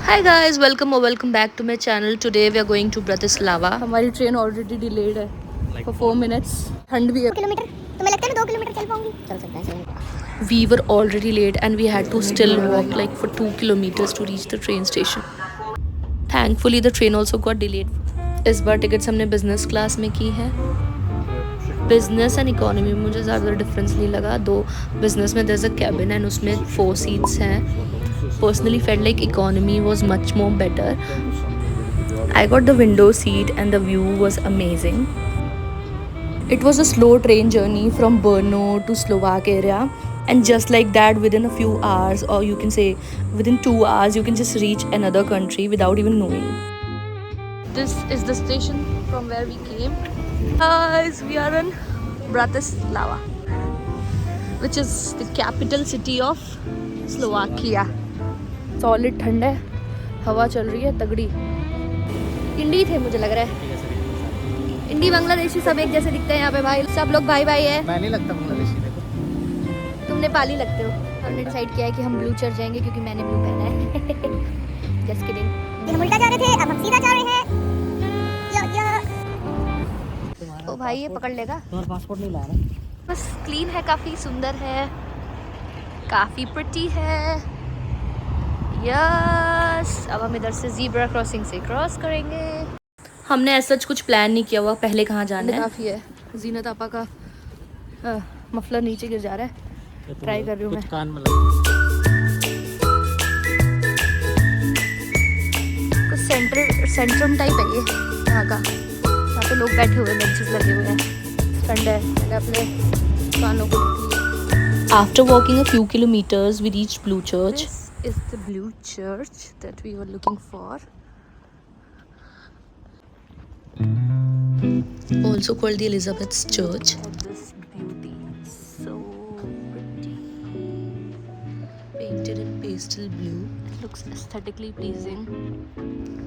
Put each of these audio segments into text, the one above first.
Hi guys, welcome or welcome back to my channel. Today we are going to Bratislava. हमारी train already delayed है for 4 minutes. ठंड भी है. Kilometre तुम्हें लगता है मैं 2 किलोमीटर चल पाऊंगी? चल सकता है. We were already late and we had to still walk like for 2 kilometers to reach the train station. Thankfully the train also got delayed. इस बार टिकट्स हमने बिजनेस क्लास में की है. बिजनेस एंड इकोनॉमी में मुझे ज़्यादा डिफरेंस नहीं लगा. दो बिजनेस में there's a cabin and उसमें 4 seats हैं. Personally felt like economy was much more better. I got the window seat and the view was amazing. It was a slow train journey from Brno to Slovak area, and just like that within a few hours, or you can say within 2 hours, you can just reach another country without even knowing. This is the station from where we came. Guys, we are in Bratislava, which is the capital city of Slovakia. Solid ठंड है, हवा चल रही है तगड़ी. इंडी थे मुझे लग रहा है. इंडी बांग्लादेशी सब एक जैसे दिखते हैं यहाँ पे भाई. सब लोग भाई भाई है. मैं नहीं लगता बांग्लादेशी. देखो तुम नेपाली लगते हो. हमने डिसाइड किया है कि हम ब्लू चर्च जाएंगे क्योंकि मैंने ब्लू पहना है. Just kidding. हम उल्टा जा रहे थे, अब हम सीधा जा रहे हैं. ओ भाई ये पकड़ लेगा. तुम्हारा पासपोर्ट नहीं लाया ना? बस क्लीन है, काफ़ी सुंदर है, काफ़ी प्रिटी है. यस, अब हम इधर से ज़ीब्रा क्रॉसिंग से क्रॉस करेंगे. हमने ऐसा कुछ प्लान नहीं किया हुआ पहले कहाँ जाना है. काफ़ी है. जीनत आपा का मफलर नीचे गिर जा रहा है. ट्राई कर रही हूँ मैं. कान में लगा. कुछ सेंट्रम टाइप है ये यहाँ का. यहाँ पे लोग बैठे हुए हैं, बेंचेस लगे हुए हैं. ठंड है, मैंने अपने कानों को ढक लिया. After walking a few kilometers, we reached Blue Church. This is the blue church that we were looking for. Also called the Elizabeth's Church. Oh, this beauty, so pretty. Painted in pastel blue. It looks aesthetically pleasing.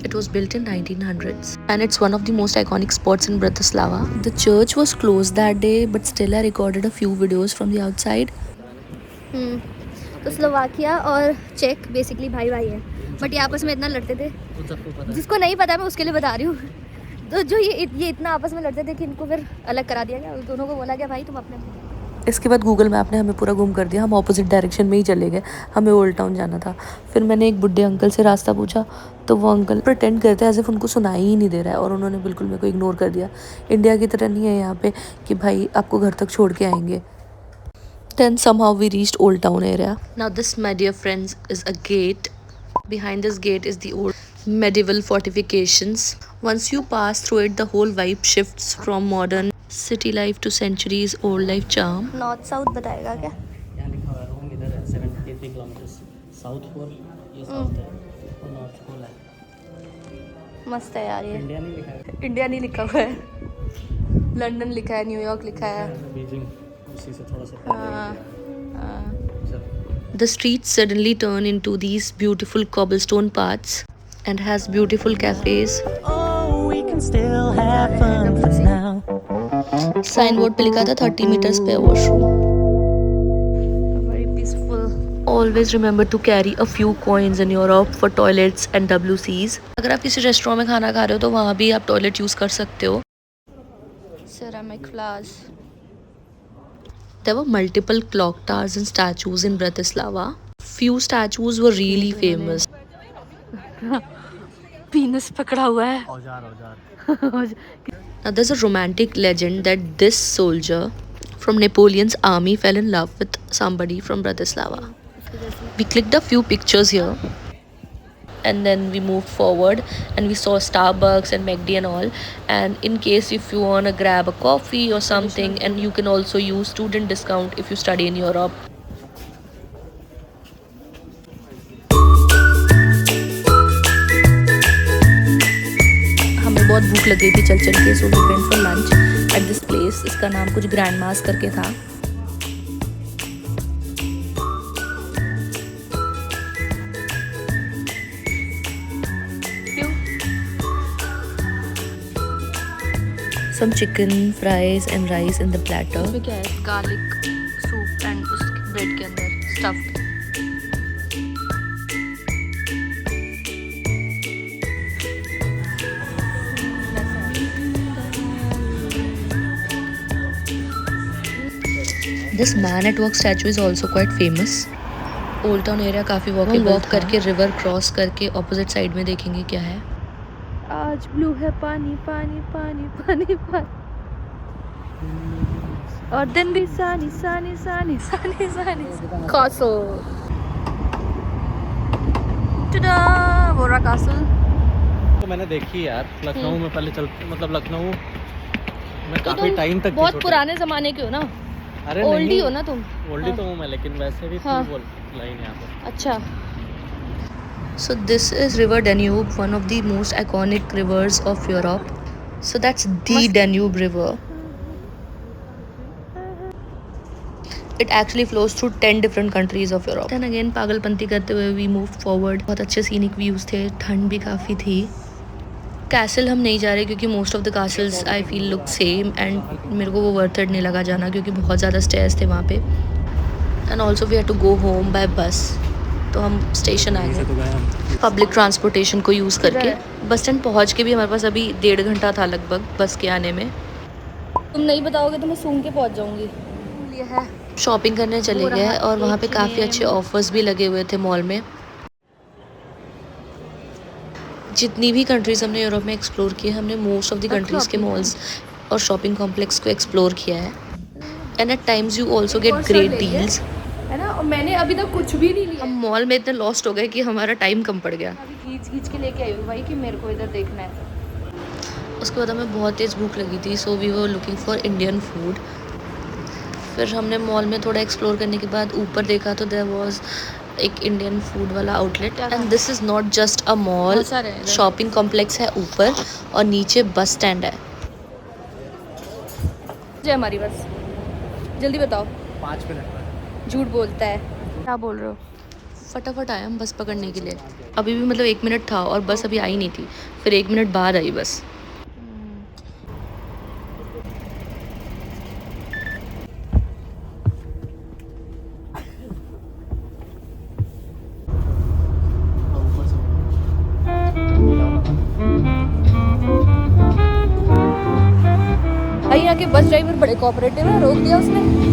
It was built in 1900s and it's one of the most iconic spots in Bratislava. The church was closed that day, but still I recorded a few videos from the outside. तो Slovakia और check basically भाई भाई हैं, but ये आपस में इतना लड़ते थे. जिसको नहीं पता मैं उसके लिए बता रही हूँ. तो जो ये इतना आपस में लड़ते थे कि इनको फिर अलग करा दिया गया. दोनों को बोला गया भाई तुम अपने. इसके बाद गूगल मैप ने हमें पूरा गुम कर दिया. हम ऑपोजिट डायरेक्शन में ही चले गए. हमें ओल्ड टाउन जाना था. फिर मैंने एक बुढ़े अंकल से रास्ता पूछा तो वो अंकल प्रिटेंड करते हैं एज इफ उनको सुनाई ही नहीं दे रहा है, और उन्होंने बिल्कुल मेरे को इग्नोर कर दिया. इंडिया की तरह नहीं है यहाँ पे कि भाई आपको घर तक छोड़ के आएंगे. Then somehow we reached Old Town area. Now this, my dear friends, is a gate. Behind this gate is the old medieval fortifications. Once you pass through it, the whole vibe shifts from modern city life to centuries old life charm. North south बताएगा क्या? यहाँ लिखा हुआ है room इधर है 73 kilometre. South pole ये south है और नॉर्थ पोल है. मस्त है यार ये. इंडिया नहीं लिखा है. इंडिया नहीं लिखा हुआ है. लंदन लिखा है, न्यूयॉर्क लिखा है. बीजिंग उसी से थोड़ा सा. The streets suddenly turn into these beautiful cobblestone paths and has beautiful cafes. Oh, we can still have fun for now. Signboard पे लिखा था 30 meters per washroom. Very peaceful. Always remember to carry a few coins in Europe for toilets and WCs. अगर आप किसी restaurant में खाना खा रहे हो तो वहाँ भी आप टॉयलेट यूज़ कर सकते हो. Ceramic flowers. There were multiple clock towers and statues in Bratislava. Few statues were really famous. पीनस पकड़ा हुआ है. औजार. Now there's a romantic legend that this soldier from Napoleon's army fell in love with somebody from Bratislava. We clicked a few pictures here and then we moved forward and we saw Starbucks and McD and all, and in case if you want to grab a coffee or something, and you can also use student discount if you study in Europe. हमें बहुत भूख लग गई थी चल के, so we went for lunch at this place. इसका नाम कुछ ग्रैंड मास करके था. Some chicken, fries and rice in the platter. इसमें क्या है? गार्लिक सूप एंड उस ब्रेड के अंदर stuffed. This man at work statue is also quite famous. Old town area काफ़ी वॉक करके रिवर क्रॉस करके ऑपोजिट साइड में देखेंगे क्या है। आज ब्लू है पानी पानी पानी पानी पानी, और दिन भी सानी सानी सानी सानी सानी कासल। टडा बोरा कासल। तो मैंने देखी यार लखनऊ में पहले मतलब लखनऊ में तो काफी तुम टाइम तक बहुत पुराने जमाने के हो ना, अरे ओल्डी हो ना तुम। ओल्डी तो हूँ मैं, लेकिन वैसे भी हाँ। बोल लाइन यहाँ पे। अच्छा, So this is River Danube, one of the most iconic rivers of Europe. So that's the Danube River. It actually flows through 10 different countries of Europe. Then again पागलपंती करते हुए we moved forward. बहुत अच्छे scenic views थे, ठंड भी काफ़ी थी। Castle हम नहीं जा रहे क्योंकि most of the castles I feel look same and मेरे को वो वर्थ इट नहीं लगा जाना क्योंकि बहुत ज़्यादा स्टेयर्स थे वहाँ पे। And also we had to go home by bus, तो हम स्टेशन आ गए पब्लिक ट्रांसपोर्टेशन को यूज़ करके। बस स्टैंड पहुँच के भी हमारे पास अभी 1.5 घंटा था लगभग बस के आने में। तुम नहीं बताओगे तो मैं सूंघ के पहुंच जाऊंगी। ये है शॉपिंग करने चले गए और वहाँ पे काफ़ी अच्छे ऑफर्स भी लगे हुए थे मॉल में। जितनी भी कंट्रीज़ हमने यूरोप में एक्सप्लोर की है, हमने मोस्ट ऑफ द कंट्रीज़ के मॉल्स और शॉपिंग कॉम्प्लेक्स को एक्सप्लोर किया है। And at times you also get great deals, है ना। और मैंने अभी तक कुछ भी नहीं लिया। हम मॉल में इतने लॉस्ट हो गए कि हमारा टाइम कम पड़ गया। अभी खींच के लेके आई हूँ भाई कि मेरे को इधर देखना है। उसके बाद हमें बहुत तेज़ भूख लगी थी, so we were looking for Indian food. फिर हमने मॉल में थोड़ा एक्सप्लोर करने के बाद ऊपर देखा तो देयर वाज एक इंडियन फूड वाला outlet. And this is not just a mall, shopping complex है ऊपर और नीचे बस स्टैंड है। जय हमारी बस, जल्दी बताओ। 5 मिनट में। झूठ बोलता है, क्या बोल रहे हो। फटाफट आया हम बस पकड़ने के लिए। अभी भी मतलब 1 मिनट था और बस अभी आई नहीं थी, फिर 1 मिनट बाद आई बस। भाई यहाँ के बस ड्राइवर बड़े कोऑपरेटिव है, रोक दिया उसने।